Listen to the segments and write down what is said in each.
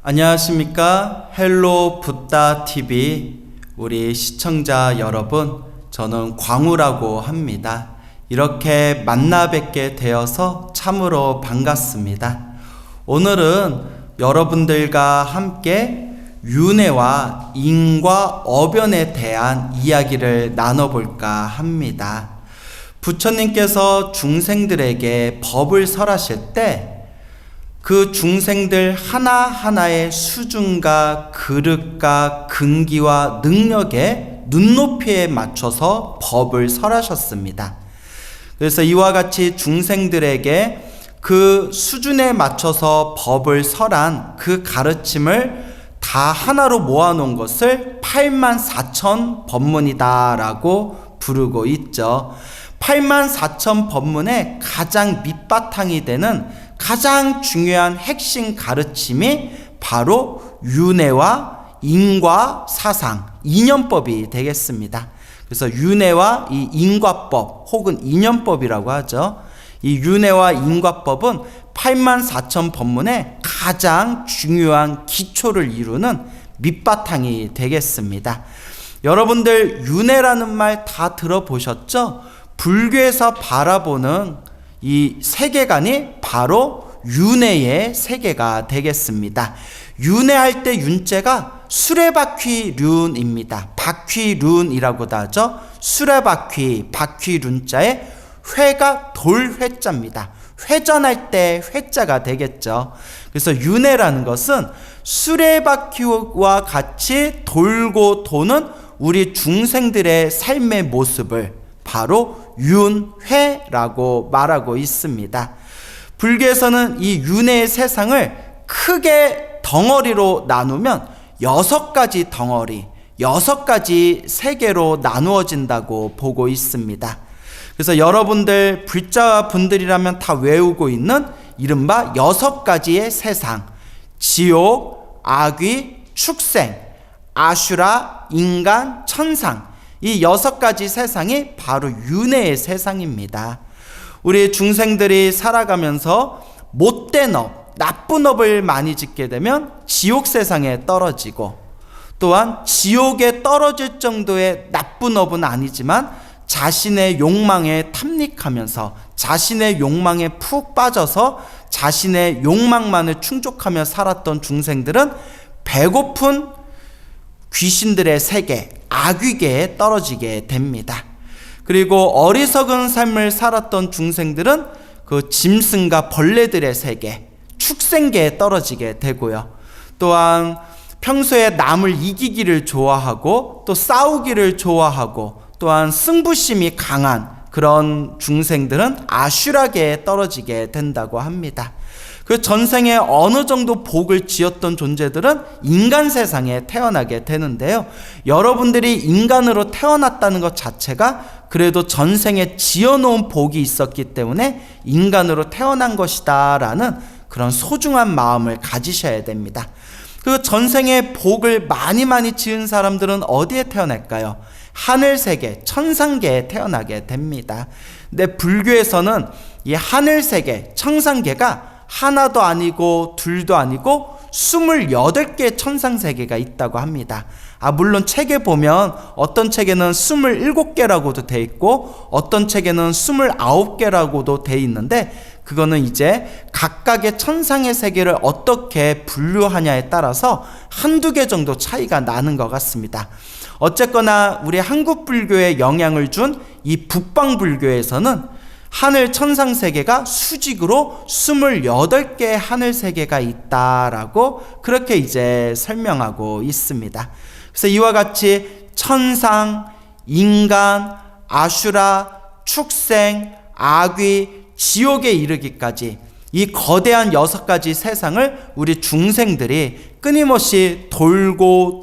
안녕하십니까? 헬로 붓다 TV 우리 시청자 여러분, 저는 광우라고 합니다. 이렇게 만나 뵙게 되어서 참으로 반갑습니다. 오늘은 여러분들과 함께 윤회와 인과 어변에 대한 이야기를 나눠볼까 합니다. 부처님께서 중생들에게 법을 설하실 때 그 중생들 하나하나의 수준과 그릇과 근기와 능력의 눈높이에 맞춰서 법을 설하셨습니다. 그래서 이와 같이 중생들에게 그 수준에 맞춰서 법을 설한 그 가르침을 다 하나로 모아놓은 것을 84,000 법문이다 라고 부르고 있죠. 84,000 법문의 가장 밑바탕이 되는 가장 중요한 핵심 가르침이 바로 윤회와 인과 사상, 이념법이 되겠습니다. 그래서 윤회와 이 인과법 혹은 이념법이라고 하죠. 이 윤회와 인과법은 84,000 법문의 가장 중요한 기초를 이루는 밑바탕이 되겠습니다. 여러분들 윤회라는 말 다 들어보셨죠? 불교에서 바라보는 이 세계관이 바로 윤회의 세계가 되겠습니다. 윤회할 때 윤자가 수레바퀴륜입니다. 바퀴륜이라고도 하죠. 수레바퀴, 바퀴륜자에 회가 돌회자입니다. 회전할 때 회자가 되겠죠. 그래서 윤회라는 것은 수레바퀴와 같이 돌고 도는 우리 중생들의 삶의 모습을 바로 윤회라고 말하고 있습니다. 불교에서는 이 윤회의 세상을 크게 덩어리로 나누면 6가지 덩어리, 6가지 세계로 나누어진다고 보고 있습니다. 그래서 여러분들 불자 분들이라면 다 외우고 있는 이른바 6가지의 세상, 지옥, 악귀, 축생, 아슈라, 인간, 천상, 이 6가지 세상이 바로 윤회의 세상입니다. 우리 중생들이 살아가면서 못된 업, 나쁜 업을 많이 짓게 되면 지옥 세상에 떨어지고, 또한 지옥에 떨어질 정도의 나쁜 업은 아니지만 자신의 욕망에 탐닉하면서 자신의 욕망에 푹 빠져서 자신의 욕망만을 충족하며 살았던 중생들은 배고픈 귀신들의 세계, 악귀계에 떨어지게 됩니다. 그리고 어리석은 삶을 살았던 중생들은 그 짐승과 벌레들의 세계, 축생계에 떨어지게 되고요. 또한 평소에 남을 이기기를 좋아하고 또 싸우기를 좋아하고 또한 승부심이 강한 그런 중생들은 아슈라계에 떨어지게 된다고 합니다. 그 전생에 어느 정도 복을 지었던 존재들은 인간 세상에 태어나게 되는데요. 여러분들이 인간으로 태어났다는 것 자체가 그래도 전생에 지어놓은 복이 있었기 때문에 인간으로 태어난 것이다 라는 그런 소중한 마음을 가지셔야 됩니다. 그 전생에 복을 많이 지은 사람들은 어디에 태어날까요? 하늘세계, 천상계에 태어나게 됩니다. 근데 불교에서는 이 하늘세계, 천상계가 하나도 아니고 둘도 아니고 28개의 천상세계가 있다고 합니다. 물론 책에 보면 어떤 책에는 27개라고도 돼 있고 어떤 책에는 29개라고도 돼 있는데 그거는 이제 각각의 천상의 세계를 어떻게 분류하냐에 따라서 한두 개 정도 차이가 나는 것 같습니다. 어쨌거나 우리 한국 불교에 영향을 준 이 북방 불교에서는 하늘 천상 세계가 수직으로 28개의 하늘 세계가 있다라고 그렇게 이제 설명하고 있습니다. 그래서 이와 같이 천상, 인간, 아슈라, 축생, 악귀, 지옥에 이르기까지 이 거대한 6가지 세상을 우리 중생들이 끊임없이 돌고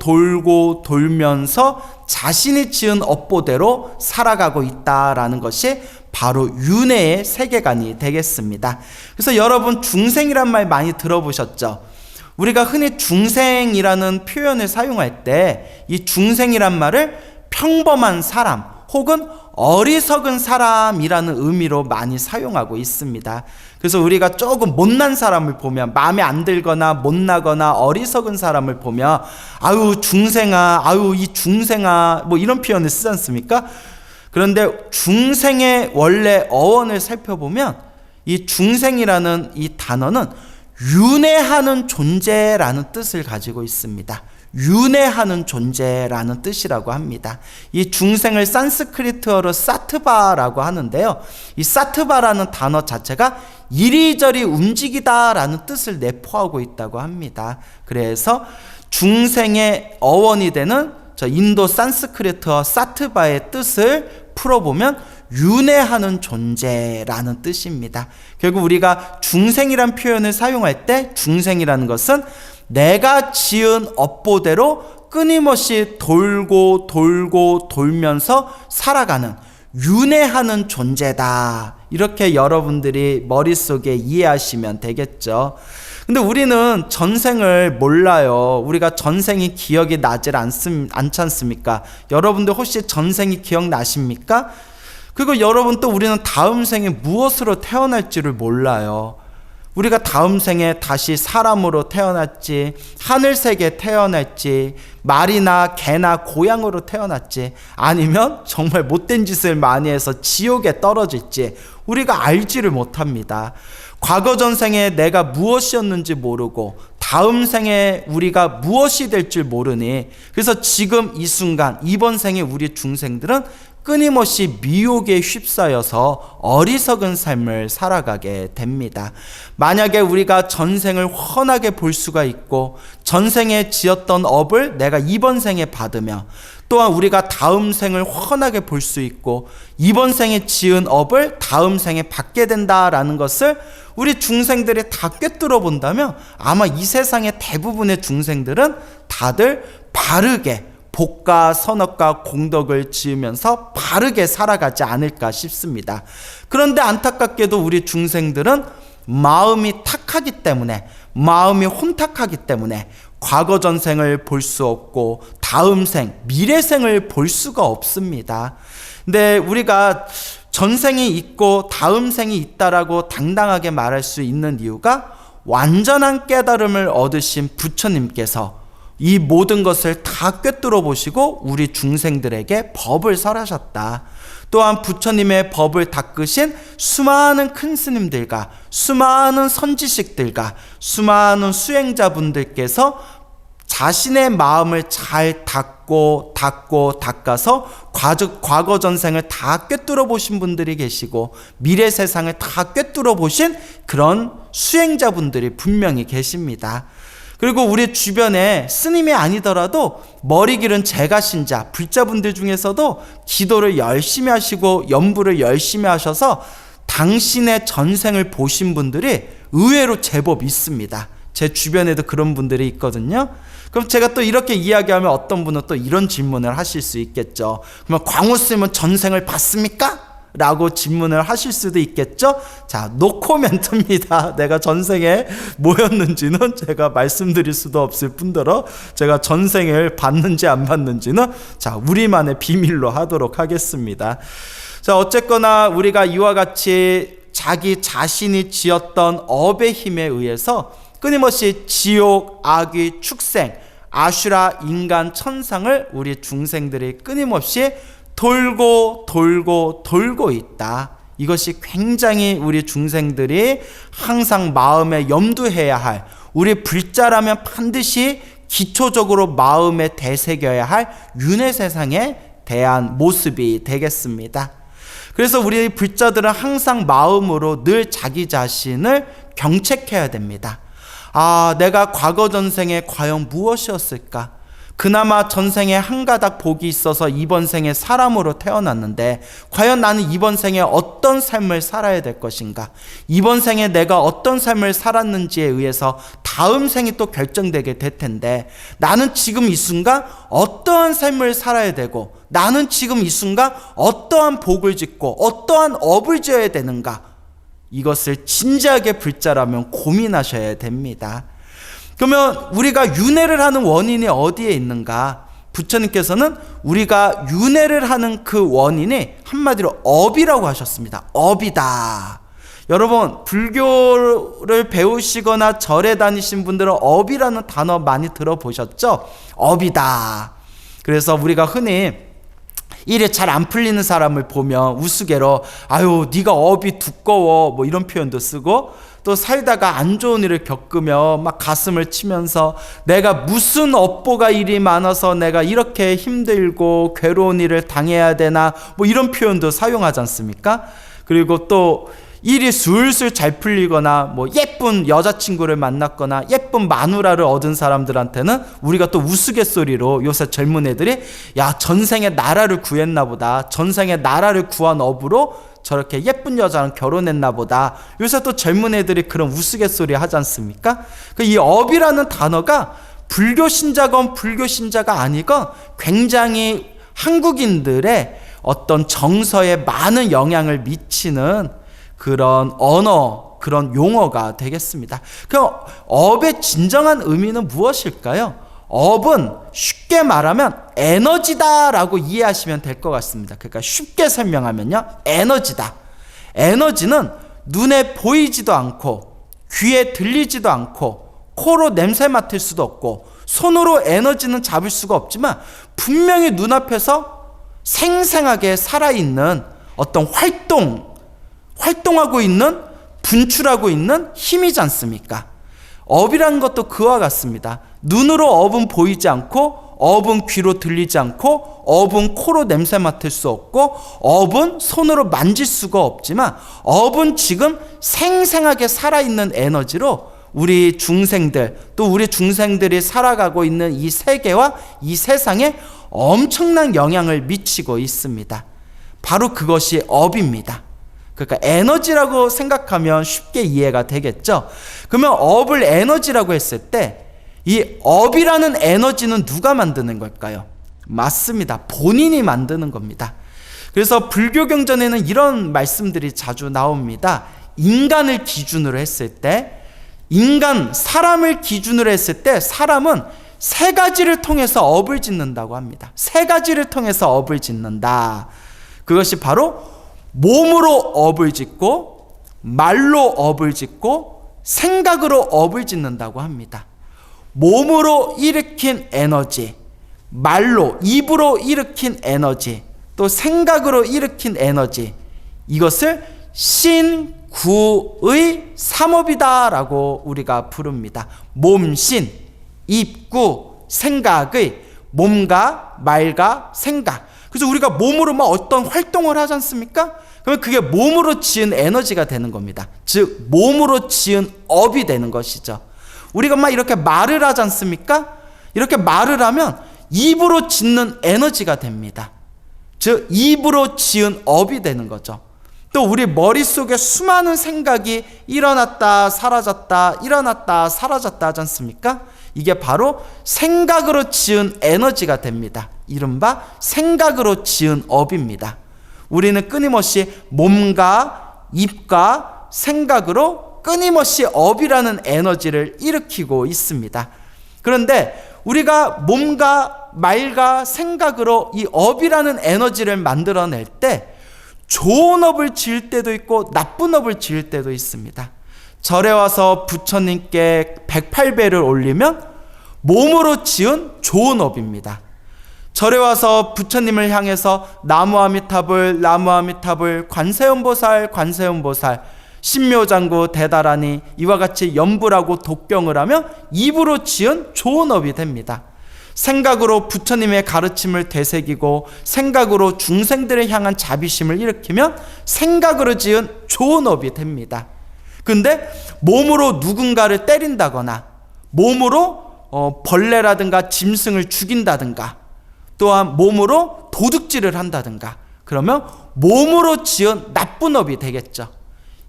돌면서 자신이 지은 업보대로 살아가고 있다라는 것이 바로 윤회의 세계관이 되겠습니다. 그래서 여러분 중생이란 말 많이 들어보셨죠? 우리가 흔히 중생이라는 표현을 사용할 때 이 중생이란 말을 평범한 사람 혹은 어리석은 사람이라는 의미로 많이 사용하고 있습니다. 그래서 우리가 조금 못난 사람을 보면, 마음에 안 들거나 못나거나 어리석은 사람을 보면 아유 중생아, 아유 이 중생아, 뭐 이런 표현을 쓰지 않습니까? 그런데 중생의 원래 어원을 살펴보면 이 중생이라는 이 단어는 윤회하는 존재라는 뜻을 가지고 있습니다. 윤회하는 존재라는 뜻이라고 합니다. 이 중생을 산스크리트어로 사트바라고 하는데요. 이 사트바라는 단어 자체가 이리저리 움직이다라는 뜻을 내포하고 있다고 합니다. 그래서 중생의 어원이 되는 저 인도 산스크리트어 사트바의 뜻을 풀어보면 윤회하는 존재라는 뜻입니다. 결국 우리가 중생이란 표현을 사용할 때 중생이라는 것은 내가 지은 업보대로 끊임없이 돌고 돌고 돌면서 살아가는 윤회하는 존재다. 이렇게 여러분들이 머릿속에 이해하시면 되겠죠. 근데 우리는 전생을 몰라요. 우리가 전생이 기억이 나질 않지 않습니까? 여러분들 혹시 전생이 기억나십니까? 그리고 여러분 또 우리는 다음 생에 무엇으로 태어날지를 몰라요. 우리가 다음 생에 다시 사람으로 태어났지, 하늘색에 태어날지, 말이나 개나 고양으로 태어났지, 아니면 정말 못된 짓을 많이 해서 지옥에 떨어질지 우리가 알지를 못합니다. 과거 전생에 내가 무엇이었는지 모르고 다음 생에 우리가 무엇이 될 줄 모르니, 그래서 지금 이 순간 이번 생에 우리 중생들은 끊임없이 미혹에 휩싸여서 어리석은 삶을 살아가게 됩니다. 만약에 우리가 전생을 훤하게 볼 수가 있고 전생에 지었던 업을 내가 이번 생에 받으며, 또한 우리가 다음 생을 훤하게 볼 수 있고 이번 생에 지은 업을 다음 생에 받게 된다라는 것을 우리 중생들이 다 꿰뚫어 본다면 아마 이 세상의 대부분의 중생들은 다들 바르게 복과 선업과 공덕을 지으면서 바르게 살아가지 않을까 싶습니다. 그런데 안타깝게도 우리 중생들은 마음이 탁하기 때문에, 마음이 혼탁하기 때문에 과거 전생을 볼 수 없고 다음 생, 미래생을 볼 수가 없습니다. 근데 우리가 전생이 있고 다음 생이 있다라고 당당하게 말할 수 있는 이유가 완전한 깨달음을 얻으신 부처님께서 이 모든 것을 다 꿰뚫어 보시고 우리 중생들에게 법을 설하셨다. 또한 부처님의 법을 닦으신 수많은 큰 스님들과 수많은 선지식들과 수많은 수행자분들께서 자신의 마음을 잘 닦아서 과거 전생을 다 꿰뚫어 보신 분들이 계시고 미래 세상을 다 꿰뚫어 보신 그런 수행자분들이 분명히 계십니다. 그리고 우리 주변에 스님이 아니더라도 머리 기른 제가신자, 불자분들 중에서도 기도를 열심히 하시고 연부를 열심히 하셔서 당신의 전생을 보신 분들이 의외로 제법 있습니다. 제 주변에도 그런 분들이 있거든요. 그럼 제가 또 이렇게 이야기하면 어떤 분은 또 이런 질문을 하실 수 있겠죠. 그러면 광우 스님은 전생을 봤습니까? 라고 질문을 하실 수도 있겠죠. 자, 노코멘트입니다. 내가 전생에 뭐였는지는 제가 말씀드릴 수도 없을 뿐더러 제가 전생을 봤는지 안 봤는지는 자, 우리만의 비밀로 하도록 하겠습니다. 자, 어쨌거나 우리가 이와 같이 자기 자신이 지었던 업의 힘에 의해서 끊임없이 지옥, 악귀, 축생, 아슈라, 인간, 천상을 우리 중생들이 끊임없이 돌고 있다. 이것이 굉장히 우리 중생들이 항상 마음에 염두해야 할, 우리 불자라면 반드시 기초적으로 마음에 되새겨야 할 윤회 세상에 대한 모습이 되겠습니다. 그래서 우리 불자들은 항상 마음으로 늘 자기 자신을 경책해야 됩니다. 아, 내가 과거 전생에 과연 무엇이었을까? 그나마 전생에 한 가닥 복이 있어서 이번 생에 사람으로 태어났는데 과연 나는 이번 생에 어떤 삶을 살아야 될 것인가? 이번 생에 내가 어떤 삶을 살았는지에 의해서 다음 생이 또 결정되게 될 텐데 나는 지금 이 순간 어떠한 삶을 살아야 되고 나는 지금 이 순간 어떠한 복을 짓고 어떠한 업을 지어야 되는가? 이것을 진지하게 불자라면 고민하셔야 됩니다. 그러면 우리가 윤회를 하는 원인이 어디에 있는가? 부처님께서는 우리가 윤회를 하는 그 원인이 한마디로 업이라고 하셨습니다. 업이다. 여러분, 불교를 배우시거나 절에 다니신 분들은 업이라는 단어 많이 들어보셨죠? 업이다. 그래서 우리가 흔히 일이 잘 안 풀리는 사람을 보면 우스개로 아유 네가 업이 두꺼워 뭐 이런 표현도 쓰고, 또 살다가 안 좋은 일을 겪으며 막 가슴을 치면서 내가 무슨 업보가 일이 많아서 내가 이렇게 힘들고 괴로운 일을 당해야 되나 뭐 이런 표현도 사용하지 않습니까? 그리고 또 일이 술술 잘 풀리거나 뭐 예쁜 여자친구를 만났거나 예쁜 마누라를 얻은 사람들한테는 우리가 또 우스갯소리로 요새 젊은 애들이 야 전생에 나라를 구했나 보다, 전생에 나라를 구한 업으로 저렇게 예쁜 여자랑 결혼했나 보다. 요새 또 젊은 애들이 그런 우스갯소리 하지 않습니까? 이 업이라는 단어가 불교 신자건 불교 신자가 아니건 굉장히 한국인들의 어떤 정서에 많은 영향을 미치는 그런 언어, 그런 용어가 되겠습니다. 그럼 업의 진정한 의미는 무엇일까요? 업은 쉽게 말하면 에너지다라고 이해하시면 될 것 같습니다. 그러니까 쉽게 설명하면요, 에너지다. 에너지는 눈에 보이지도 않고 귀에 들리지도 않고 코로 냄새 맡을 수도 없고 손으로 에너지는 잡을 수가 없지만 분명히 눈앞에서 생생하게 살아있는 어떤 활동하고 있는, 분출하고 있는 힘이지 않습니까? 업이라는 것도 그와 같습니다. 눈으로 업은 보이지 않고, 업은 귀로 들리지 않고, 업은 코로 냄새 맡을 수 없고, 업은 손으로 만질 수가 없지만 업은 지금 생생하게 살아있는 에너지로 우리 중생들, 또 우리 중생들이 살아가고 있는 이 세계와 이 세상에 엄청난 영향을 미치고 있습니다. 바로 그것이 업입니다. 그러니까 에너지라고 생각하면 쉽게 이해가 되겠죠. 그러면 업을 에너지라고 했을 때 이 업이라는 에너지는 누가 만드는 걸까요? 맞습니다. 본인이 만드는 겁니다. 그래서 불교 경전에는 이런 말씀들이 자주 나옵니다. 인간을 기준으로 했을 때, 사람을 기준으로 했을 때 사람은 세 가지를 통해서 업을 짓는다고 합니다. 세 가지를 통해서 업을 짓는다. 그것이 바로 몸으로 업을 짓고, 말로 업을 짓고, 생각으로 업을 짓는다고 합니다. 몸으로 일으킨 에너지, 말로, 입으로 일으킨 에너지, 또 생각으로 일으킨 에너지, 이것을 신구의 삼업이다라고 우리가 부릅니다. 몸신, 입구, 생각의 몸과 말과 생각. 그래서 우리가 몸으로 막 어떤 활동을 하지 않습니까? 그러면 그게 몸으로 지은 에너지가 되는 겁니다. 즉 몸으로 지은 업이 되는 것이죠. 우리가 막 이렇게 말을 하지 않습니까? 이렇게 말을 하면 입으로 짓는 에너지가 됩니다. 즉 입으로 지은 업이 되는 거죠. 또 우리 머릿속에 수많은 생각이 일어났다 사라졌다 일어났다 사라졌다 하지 않습니까? 이게 바로 생각으로 지은 에너지가 됩니다. 이른바 생각으로 지은 업입니다. 우리는 끊임없이 몸과 입과 생각으로 끊임없이 업이라는 에너지를 일으키고 있습니다. 그런데 우리가 몸과 말과 생각으로 이 업이라는 에너지를 만들어낼 때 좋은 업을 지을 때도 있고 나쁜 업을 지을 때도 있습니다. 절에 와서 부처님께 108배를 올리면 몸으로 지은 좋은 업입니다. 절에 와서 부처님을 향해서 나무아미타불 나무아미타불 관세음보살 관세음보살 신묘장구 대다라니 이와 같이 연불하고 독경을 하며 입으로 지은 좋은 업이 됩니다. 생각으로 부처님의 가르침을 되새기고 생각으로 중생들을 향한 자비심을 일으키면 생각으로 지은 좋은 업이 됩니다. 근데 몸으로 누군가를 때린다거나 몸으로 벌레라든가 짐승을 죽인다든가 또한 몸으로 도둑질을 한다든가 그러면 몸으로 지은 나쁜 업이 되겠죠.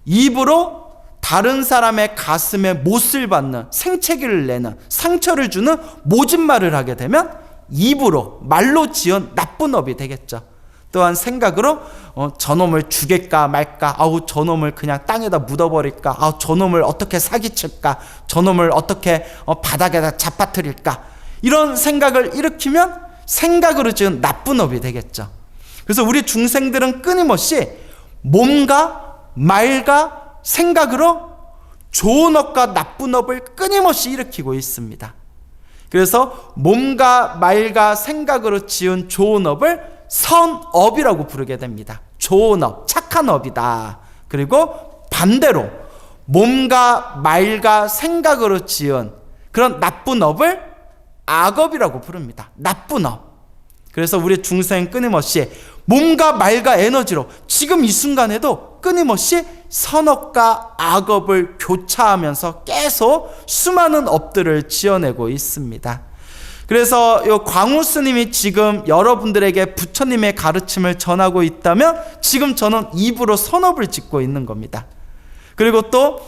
입으로 다른 사람의 가슴에 못을 받는, 생채기를 내는, 상처를 주는 모진 말을 하게 되면 입으로, 말로 지은 나쁜 업이 되겠죠. 또한 생각으로 저놈을 죽일까 말까, 아우 저놈을 그냥 땅에다 묻어버릴까, 아우 저놈을 어떻게 사기칠까, 저놈을 어떻게 바닥에다 잡아뜨릴까, 이런 생각을 일으키면 생각으로 지은 나쁜 업이 되겠죠. 그래서 우리 중생들은 끊임없이 몸과 말과 생각으로 좋은 업과 나쁜 업을 끊임없이 일으키고 있습니다. 그래서 몸과 말과 생각으로 지은 좋은 업을 선업이라고 부르게 됩니다. 좋은 업, 착한 업이다. 그리고 반대로 몸과 말과 생각으로 지은 그런 나쁜 업을 악업이라고 부릅니다. 나쁜 업. 그래서 우리 중생은 끊임없이 몸과 말과 에너지로 지금 이 순간에도 끊임없이 선업과 악업을 교차하면서 계속 수많은 업들을 지어내고 있습니다. 그래서 요 광우 스님이 지금 여러분들에게 부처님의 가르침을 전하고 있다면 지금 저는 입으로 선업을 짓고 있는 겁니다. 그리고 또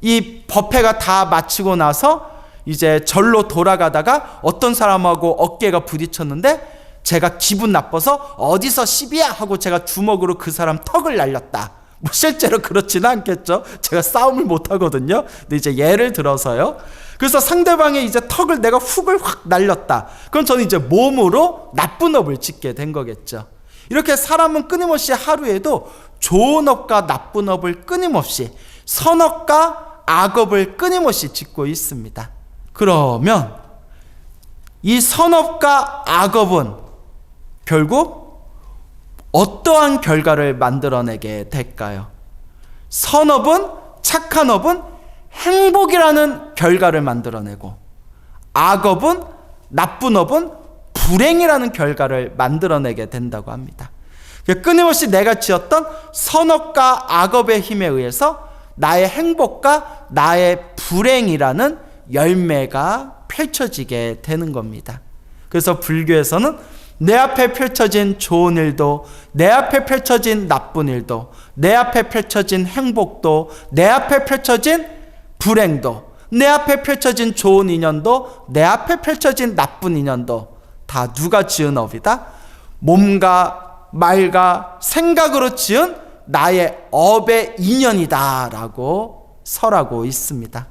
이 법회가 다 마치고 나서 이제 절로 돌아가다가 어떤 사람하고 어깨가 부딪혔는데 제가 기분 나빠서 어디서 시비야 하고 제가 주먹으로 그 사람 턱을 날렸다. 뭐 실제로 그렇지는 않겠죠. 제가 싸움을 못 하거든요. 근데 이제 예를 들어서요. 그래서 상대방의 이제 턱을 내가 훅을 확 날렸다. 그럼 저는 이제 몸으로 나쁜 업을 짓게 된 거겠죠. 이렇게 사람은 끊임없이 하루에도 좋은 업과 나쁜 업을 끊임없이 선업과 악업을 끊임없이 짓고 있습니다. 그러면 이 선업과 악업은 결국 어떠한 결과를 만들어내게 될까요? 선업은, 착한 업은 행복이라는 결과를 만들어내고 악업은, 나쁜 업은 불행이라는 결과를 만들어내게 된다고 합니다. 끊임없이 내가 지었던 선업과 악업의 힘에 의해서 나의 행복과 나의 불행이라는 열매가 펼쳐지게 되는 겁니다. 그래서 불교에서는 내 앞에 펼쳐진 좋은 일도, 내 앞에 펼쳐진 나쁜 일도, 내 앞에 펼쳐진 행복도, 내 앞에 펼쳐진 불행도, 내 앞에 펼쳐진 좋은 인연도, 내 앞에 펼쳐진 나쁜 인연도 다 누가 지은 업이다? 몸과 말과 생각으로 지은 나의 업의 인연이다라고 설하고 있습니다.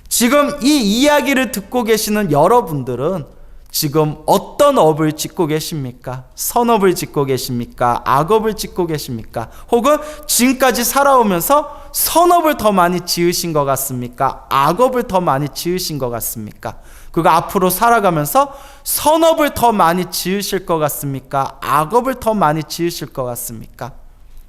지금 이 이야기를 듣고 계시는 여러분들은 지금 어떤 업을 짓고 계십니까? 선업을 짓고 계십니까? 악업을 짓고 계십니까? 혹은 지금까지 살아오면서 선업을 더 많이 지으신 것 같습니까? 악업을 더 많이 지으신 것 같습니까? 그리고 앞으로 살아가면서 선업을 더 많이 지으실 것 같습니까? 악업을 더 많이 지으실 것 같습니까?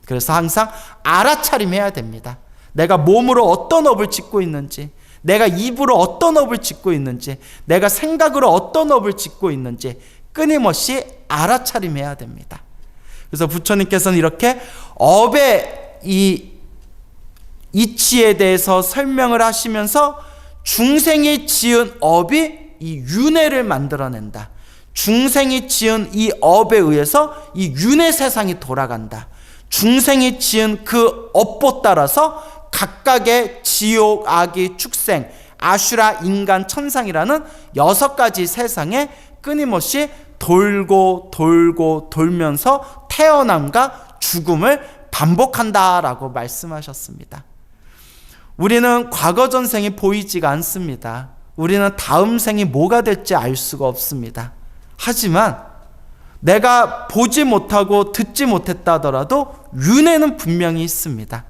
그래서 항상 알아차림해야 됩니다. 내가 몸으로 어떤 업을 짓고 있는지, 내가 입으로 어떤 업을 짓고 있는지, 내가 생각으로 어떤 업을 짓고 있는지 끊임없이 알아차림해야 됩니다. 그래서 부처님께서는 이렇게 업의 이 이치에 대해서 설명을 하시면서 중생이 지은 업이 이 윤회를 만들어낸다. 중생이 지은 이 업에 의해서 이 윤회 세상이 돌아간다. 중생이 지은 그 업보 따라서 각각의 지옥, 악이, 축생, 아슈라, 인간, 천상이라는 6가지 세상에 끊임없이 돌고 돌면서 태어남과 죽음을 반복한다라고 말씀하셨습니다. 우리는 과거 전생이 보이지가 않습니다. 우리는 다음 생이 뭐가 될지 알 수가 없습니다. 하지만 내가 보지 못하고 듣지 못했다 하더라도 윤회는 분명히 있습니다.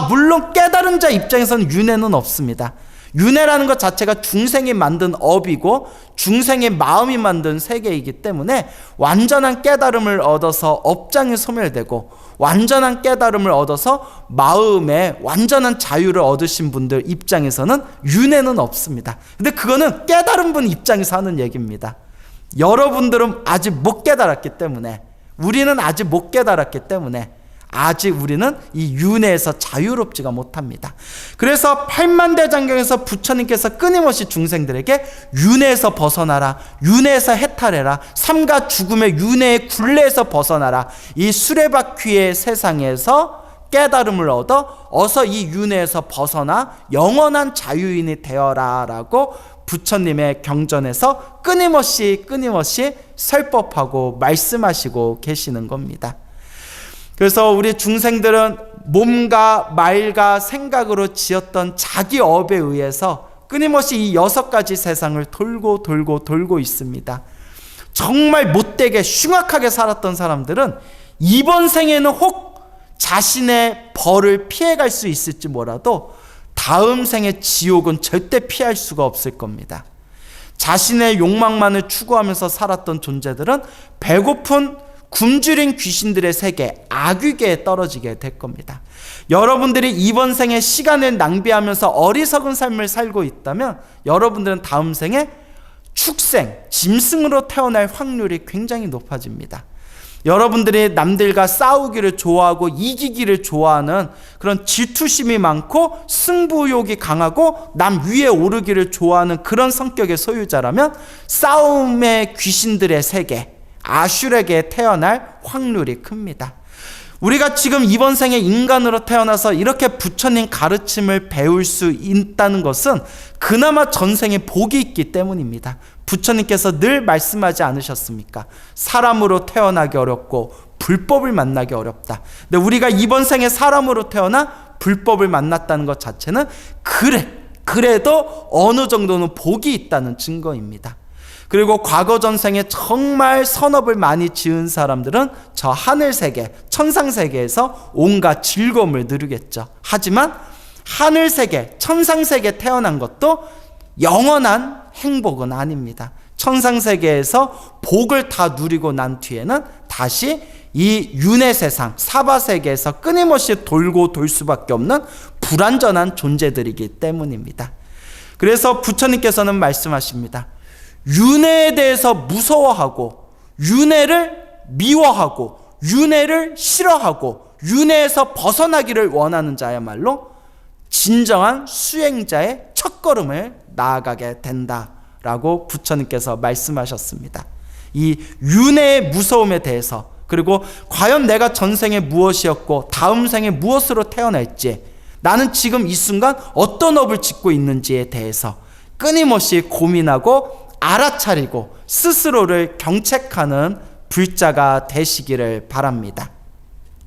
물론 깨달은 자 입장에서는 윤회는 없습니다. 윤회라는 것 자체가 중생이 만든 업이고 중생의 마음이 만든 세계이기 때문에 완전한 깨달음을 얻어서 업장이 소멸되고 완전한 깨달음을 얻어서 마음의 완전한 자유를 얻으신 분들 입장에서는 윤회는 없습니다. 근데 그거는 깨달은 분 입장에서 하는 얘기입니다. 여러분들은 아직 못 깨달았기 때문에, 우리는 아직 못 깨달았기 때문에 아직 우리는 이 윤회에서 자유롭지가 못합니다. 그래서 팔만대장경에서 부처님께서 끊임없이 중생들에게 윤회에서 벗어나라, 윤회에서 해탈해라, 삶과 죽음의 윤회의 굴레에서 벗어나라, 이 수레바퀴의 세상에서 깨달음을 얻어 어서 이 윤회에서 벗어나 영원한 자유인이 되어라 라고 부처님의 경전에서 끊임없이 설법하고 말씀하시고 계시는 겁니다. 그래서 우리 중생들은 몸과 말과 생각으로 지었던 자기 업에 의해서 끊임없이 이 6가지 세상을 돌고 있습니다. 정말 못되게 흉악하게 살았던 사람들은 이번 생에는 혹 자신의 벌을 피해갈 수 있을지 몰라도 다음 생의 지옥은 절대 피할 수가 없을 겁니다. 자신의 욕망만을 추구하면서 살았던 존재들은 배고픈 굶주린 귀신들의 세계, 악귀계에 떨어지게 될 겁니다. 여러분들이 이번 생에 시간을 낭비하면서 어리석은 삶을 살고 있다면 여러분들은 다음 생에 축생, 짐승으로 태어날 확률이 굉장히 높아집니다. 여러분들이 남들과 싸우기를 좋아하고 이기기를 좋아하는 그런 질투심이 많고 승부욕이 강하고 남 위에 오르기를 좋아하는 그런 성격의 소유자라면 싸움의 귀신들의 세계, 아슐에게 태어날 확률이 큽니다. 우리가 지금 이번 생에 인간으로 태어나서 이렇게 부처님 가르침을 배울 수 있다는 것은 그나마 전생에 복이 있기 때문입니다. 부처님께서 늘 말씀하지 않으셨습니까? 사람으로 태어나기 어렵고 불법을 만나기 어렵다. 근데 우리가 이번 생에 사람으로 태어나 불법을 만났다는 것 자체는 그래도 어느 정도는 복이 있다는 증거입니다. 그리고 과거 전생에 정말 선업을 많이 지은 사람들은 저 하늘세계, 천상세계에서 온갖 즐거움을 누리겠죠. 하지만 하늘세계, 천상세계에 태어난 것도 영원한 행복은 아닙니다. 천상세계에서 복을 다 누리고 난 뒤에는 다시 이 윤회 세상, 사바세계에서 끊임없이 돌고 돌 수밖에 없는 불완전한 존재들이기 때문입니다. 그래서 부처님께서는 말씀하십니다. 윤회에 대해서 무서워하고 윤회를 미워하고 윤회를 싫어하고 윤회에서 벗어나기를 원하는 자야말로 진정한 수행자의 첫걸음을 나아가게 된다라고 부처님께서 말씀하셨습니다. 이 윤회의 무서움에 대해서, 그리고 과연 내가 전생에 무엇이었고 다음 생에 무엇으로 태어날지, 나는 지금 이 순간 어떤 업을 짓고 있는지에 대해서 끊임없이 고민하고 알아차리고 스스로를 경책하는 불자가 되시기를 바랍니다.